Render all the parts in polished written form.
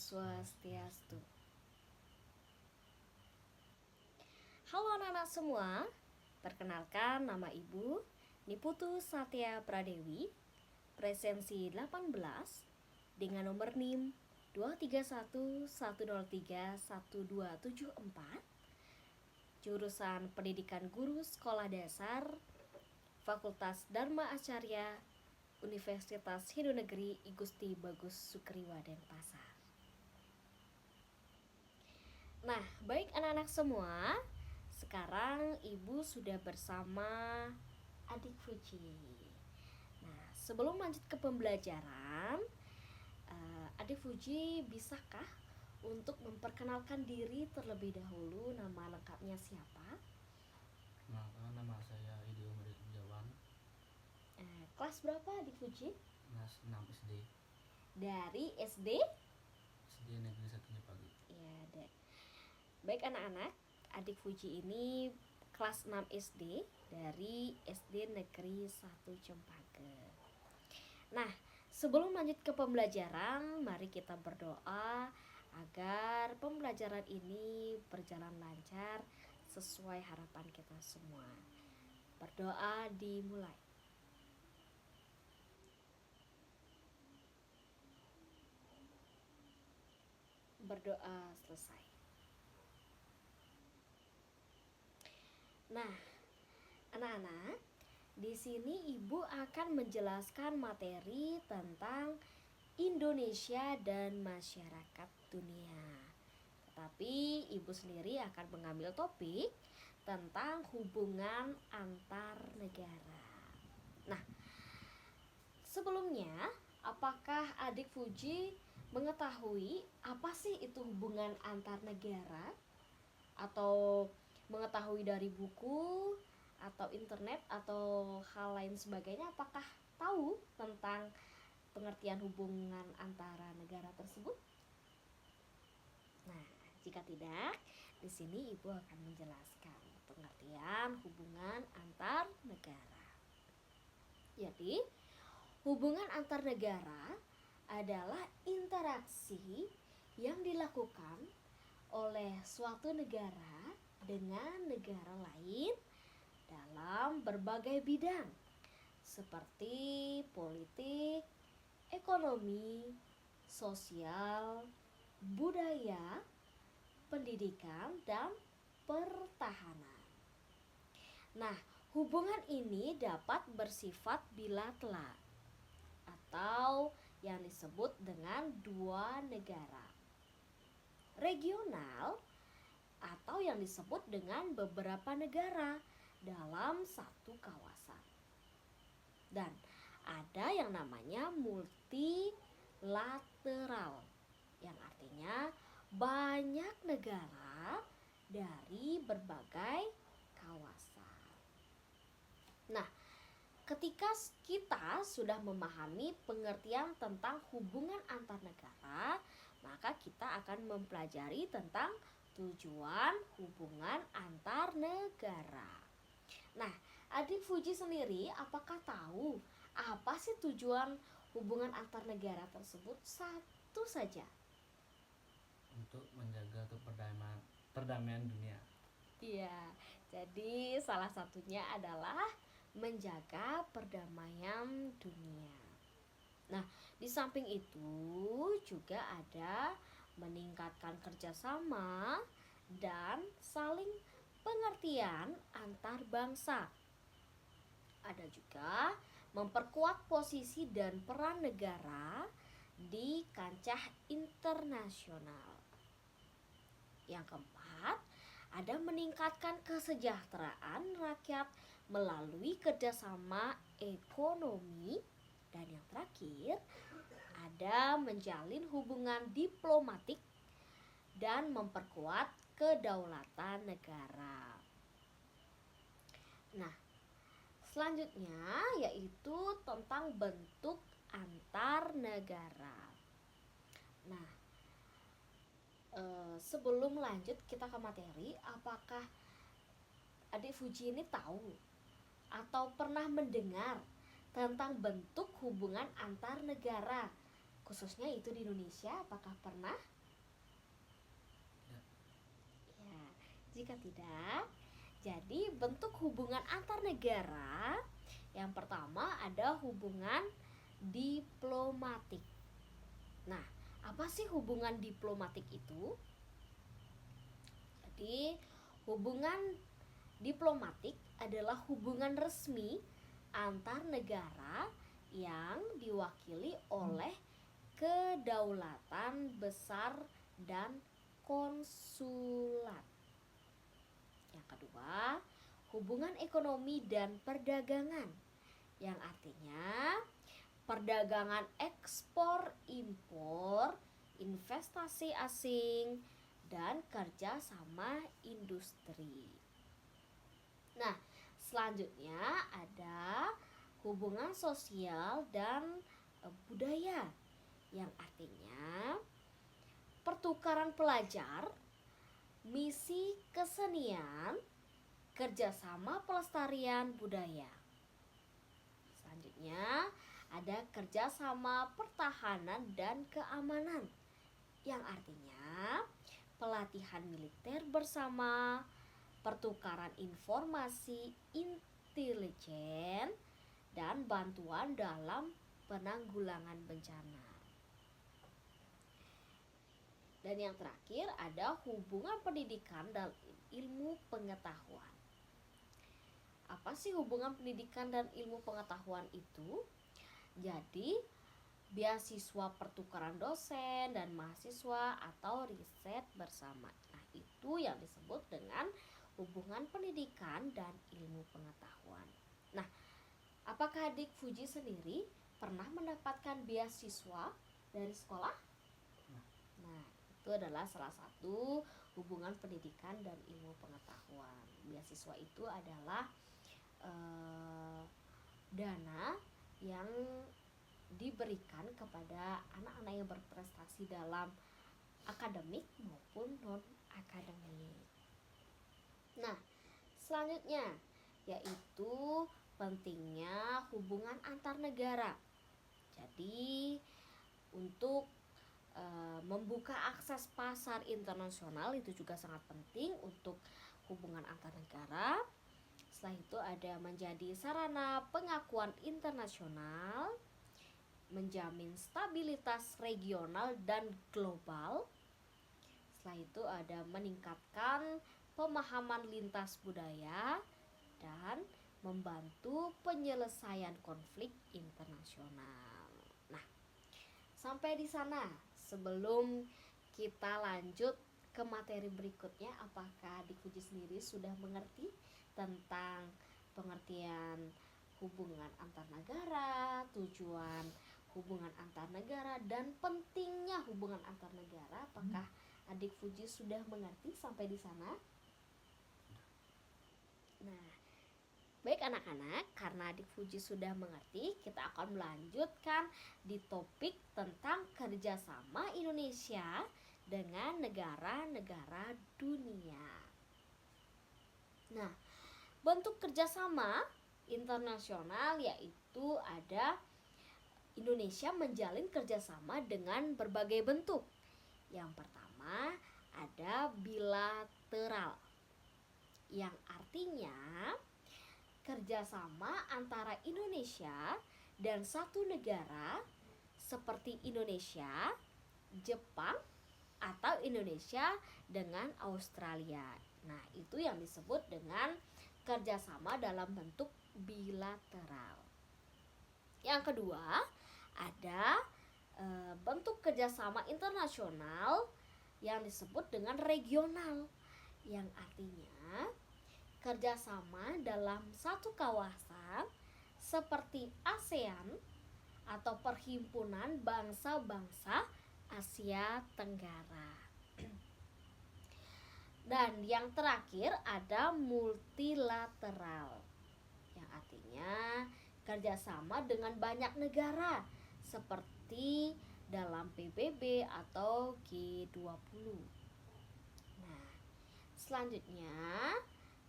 Swastiastu. Halo anak-anak semua, perkenalkan nama Ibu Niputu Satya Pradewi, presensi 18 dengan nomor NIM 231103124, jurusan Pendidikan Guru Sekolah Dasar, Fakultas Dharma Acarya, Universitas Hindu Negeri I Gusti Bagus Sukriwa Denpasar. Nah, baik anak-anak semua, sekarang Ibu sudah bersama adik Fuji. Nah, sebelum lanjut ke pembelajaran, adik Fuji bisakah untuk memperkenalkan diri terlebih dahulu, nama lengkapnya siapa? Nama saya Idio Murid Jawan, Kelas berapa adik Fuji? kelas 6 SD, Dari SD? SD Negeri 1 Pagi. Ya, baik anak-anak, adik Fuji ini kelas 6 SD dari SD Negeri 1 Cempaka. Nah, sebelum lanjut ke pembelajaran, mari kita berdoa agar pembelajaran ini berjalan lancar sesuai harapan kita semua. Berdoa dimulai. Berdoa selesai. Nah, anak-anak, di sini Ibu akan menjelaskan materi tentang Indonesia dan masyarakat dunia. Tetapi Ibu sendiri akan mengambil topik tentang hubungan antar negara. Nah, sebelumnya, apakah adik Fuji mengetahui apa sih itu hubungan antar negara? Atau mengetahui dari buku atau internet atau hal lain sebagainya? Apakah tahu tentang pengertian hubungan antara negara tersebut? Nah, jika tidak, di sini Ibu akan menjelaskan pengertian hubungan antar negara. Jadi, hubungan antar negara adalah interaksi yang dilakukan oleh suatu negara dengan negara lain dalam berbagai bidang seperti politik, ekonomi, sosial, budaya, pendidikan, dan pertahanan. Nah, hubungan ini dapat bersifat bilateral atau yang disebut dengan dua negara, regional atau yang disebut dengan beberapa negara dalam satu kawasan. Dan ada yang namanya multilateral, yang artinya banyak negara dari berbagai kawasan. Nah, ketika kita sudah memahami pengertian tentang hubungan antar negara, maka kita akan mempelajari tentang tujuan hubungan antar negara. Nah, adik Fuji sendiri apakah tahu apa sih tujuan hubungan antar negara tersebut? Satu saja. Untuk menjaga perdamaian dunia. Iya, jadi salah satunya adalah menjaga perdamaian dunia. Nah, di samping itu juga ada meningkatkan kerjasama dan saling pengertian antar bangsa. Ada juga memperkuat posisi dan peran negara di kancah internasional. Yang keempat, ada meningkatkan kesejahteraan rakyat melalui kerjasama ekonomi. Dan yang terakhir, ada menjalin hubungan diplomatik dan memperkuat kedaulatan negara. Nah, selanjutnya yaitu tentang bentuk antar negara. Nah, sebelum lanjut kita ke materi, apakah adik Fuji ini tahu atau pernah mendengar tentang bentuk hubungan antar negara, khususnya itu di Indonesia. Apakah pernah? Ya. Ya, jika tidak, jadi bentuk hubungan antar negara yang pertama ada hubungan diplomatik. Nah, apa sih hubungan diplomatik itu? Jadi, hubungan diplomatik adalah hubungan resmi antar negara yang diwakili oleh kedaulatan besar dan konsulat. Yang kedua, hubungan ekonomi dan perdagangan, yang artinya perdagangan ekspor impor, investasi asing, dan kerja sama industri. Nah, selanjutnya ada hubungan sosial dan budaya, yang artinya pertukaran pelajar, misi kesenian, kerjasama pelestarian budaya. Selanjutnya ada kerjasama pertahanan dan keamanan, yang artinya pelatihan militer bersama, pertukaran informasi intelijen, dan bantuan dalam penanggulangan bencana. Dan yang terakhir ada hubungan pendidikan dan ilmu pengetahuan. Apa sih hubungan pendidikan dan ilmu pengetahuan itu? Jadi, beasiswa pertukaran dosen dan mahasiswa atau riset bersama. Nah, itu yang disebut dengan hubungan pendidikan dan ilmu pengetahuan. Nah, apakah adik Fuji sendiri pernah mendapatkan beasiswa dari sekolah? Nah, itu adalah salah satu hubungan pendidikan dan ilmu pengetahuan. Beasiswa itu adalah dana yang diberikan kepada anak-anak yang berprestasi dalam akademik maupun non-akademik. Nah, selanjutnya yaitu pentingnya hubungan antar negara. Jadi, untuk membuka akses pasar internasional itu juga sangat penting untuk hubungan antar negara. Setelah itu ada menjadi sarana pengakuan internasional, menjamin stabilitas regional dan global. Setelah itu ada meningkatkan pemahaman lintas budaya dan membantu penyelesaian konflik internasional. Nah, sampai di sana. Sebelum kita lanjut ke materi berikutnya, apakah adik Fuji sendiri sudah mengerti tentang pengertian hubungan antar negara, tujuan hubungan antar negara, dan pentingnya hubungan antar negara? Apakah adik Fuji sudah mengerti sampai di sana? Nah, baik anak-anak, karena adik Fuji sudah mengerti, kita akan melanjutkan di topik tentang kerjasama Indonesia dengan negara-negara dunia. Nah, bentuk kerjasama internasional yaitu ada Indonesia menjalin kerjasama dengan berbagai bentuk. Yang pertama ada bilateral, yang artinya kerjasama antara Indonesia dan satu negara seperti Indonesia, Jepang, atau Indonesia dengan Australia. Nah, itu yang disebut dengan kerjasama dalam bentuk bilateral. Yang kedua, ada bentuk kerjasama internasional yang disebut dengan regional, yang artinya kerjasama dalam satu kawasan seperti ASEAN atau Perhimpunan Bangsa-Bangsa Asia Tenggara. Dan yang terakhir ada multilateral, yang artinya kerjasama dengan banyak negara seperti dalam PBB atau G20. Nah, selanjutnya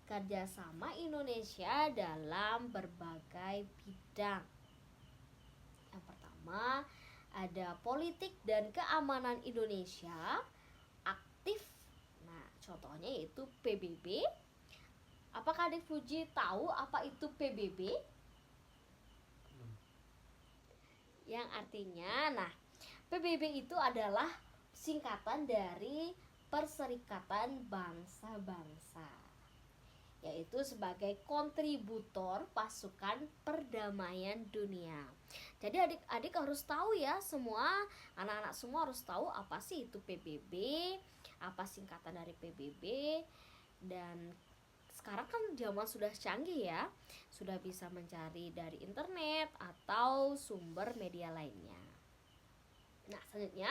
kerjasama Indonesia dalam berbagai bidang. Yang pertama ada politik dan keamanan Indonesia aktif. Nah, contohnya yaitu PBB. Apakah Adik Fuji tahu apa itu PBB? Belum. Yang artinya, nah, PBB itu adalah singkatan dari Perserikatan Bangsa-Bangsa, yaitu sebagai kontributor pasukan perdamaian dunia. Jadi adik-adik harus tahu ya, semua anak-anak semua harus tahu apa sih itu PBB, apa singkatan dari PBB. Dan sekarang kan zaman sudah canggih ya, sudah bisa mencari dari internet atau sumber media lainnya. Nah, selanjutnya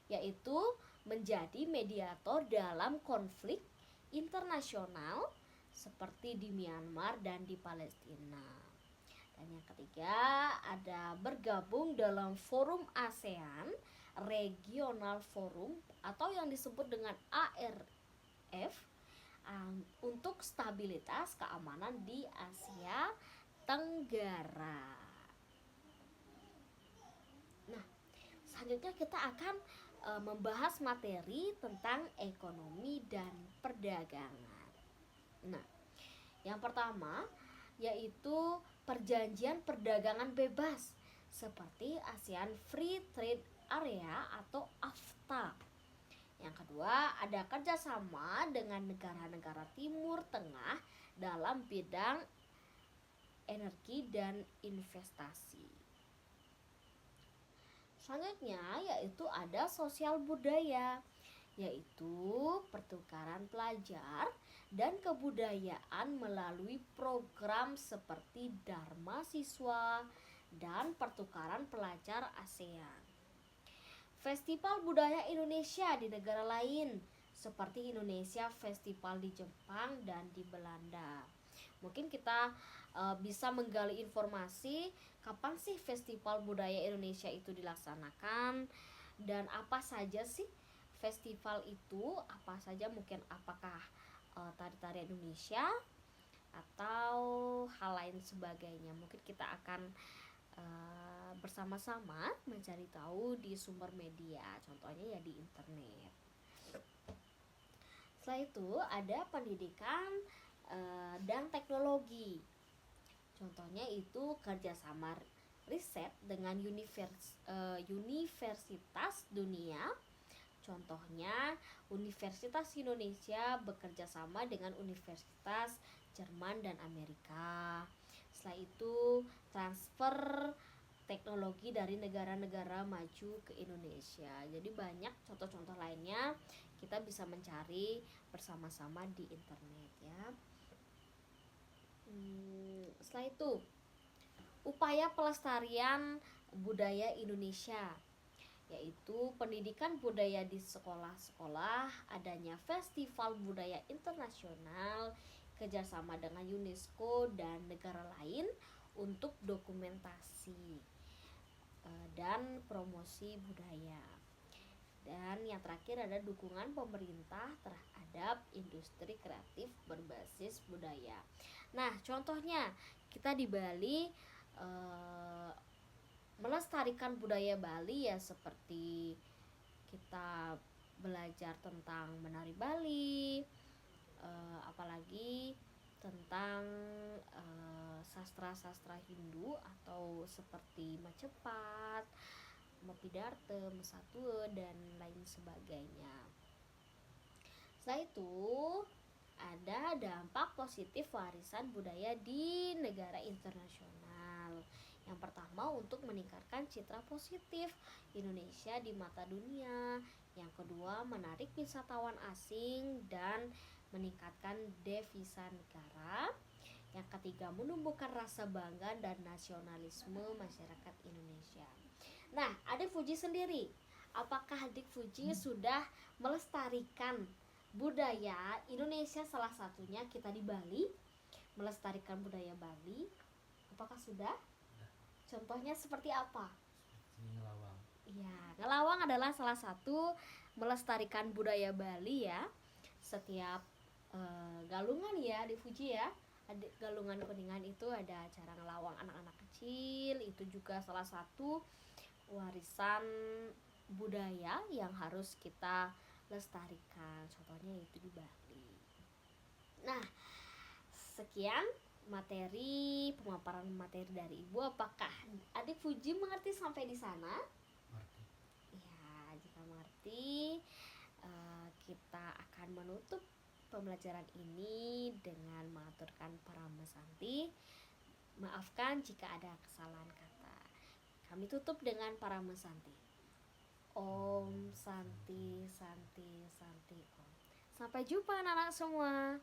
yaitu menjadi mediator dalam konflik internasional seperti di Myanmar dan di Palestina. Dan yang ketiga ada bergabung dalam forum ASEAN, Regional Forum atau yang disebut dengan ARF, untuk stabilitas keamanan di Asia Tenggara. Nah, selanjutnya kita akan membahas materi tentang ekonomi dan perdagangan. Nah, yang pertama yaitu perjanjian perdagangan bebas seperti ASEAN Free Trade Area atau AFTA. Yang kedua, ada kerjasama dengan negara-negara Timur Tengah dalam bidang energi dan investasi. Selanjutnya yaitu ada sosial budaya, yaitu pertukaran pelajar dan kebudayaan melalui program seperti Dharma Siswa dan pertukaran pelajar ASEAN. Festival budaya Indonesia di negara lain seperti Indonesia Festival di Jepang dan di Belanda. Mungkin kita bisa menggali informasi kapan sih Festival Budaya Indonesia itu dilaksanakan dan apa saja sih festival itu, apa saja, mungkin apakah tari-tarian Indonesia atau hal lain sebagainya. Mungkin kita akan bersama-sama mencari tahu di sumber media, contohnya ya di internet. Setelah itu ada pendidikan dan teknologi. Contohnya itu kerjasama riset dengan universitas dunia. Contohnya Universitas Indonesia bekerja sama dengan Universitas Jerman dan Amerika. Setelah itu transfer teknologi dari negara-negara maju ke Indonesia. Jadi banyak contoh-contoh lainnya kita bisa mencari bersama-sama di internet ya. Setelah itu upaya pelestarian budaya Indonesia, yaitu pendidikan budaya di sekolah-sekolah, adanya festival budaya internasional, kerjasama dengan UNESCO dan negara lain untuk dokumentasi dan promosi budaya. Dan yang terakhir ada dukungan pemerintah terhadap industri kreatif berbasis budaya. Nah, contohnya kita di Bali melestarikan budaya Bali ya, seperti kita belajar tentang menari Bali, apalagi tentang sastra-sastra Hindu atau seperti Macepat, Mapidarte, Mesatue dan lain sebagainya. Setelah itu ada dampak positif warisan budaya di negara internasional. Yang pertama untuk meningkatkan citra positif Indonesia di mata dunia. Yang kedua menarik wisatawan asing dan meningkatkan devisa negara. Yang ketiga menumbuhkan rasa bangga dan nasionalisme masyarakat Indonesia. Nah, Adik Fuji sendiri, apakah Adik Fuji sudah melestarikan budaya Indonesia, salah satunya kita di Bali, melestarikan budaya Bali? Apakah sudah? Contohnya seperti apa? Seperti ngelawang. Iya, ngelawang adalah salah satu melestarikan budaya Bali ya. Setiap galungan ya di Fuji ya, ada galungan Kuningan itu ada acara ngelawang anak-anak kecil, itu juga salah satu warisan budaya yang harus kita lestarikan. Contohnya itu di Bali. Nah, sekian materi pemaparan materi dari Ibu. Apakah adik Fuji mengerti sampai di sana? Ngerti. Ya, jika mengerti, kita akan menutup pembelajaran ini dengan mengaturkan Paramasanti. Maafkan jika ada kesalahan kata. Kami tutup dengan Paramasanti. Om Santi Santi Santi Om. Sampai jumpa anak-anak semua.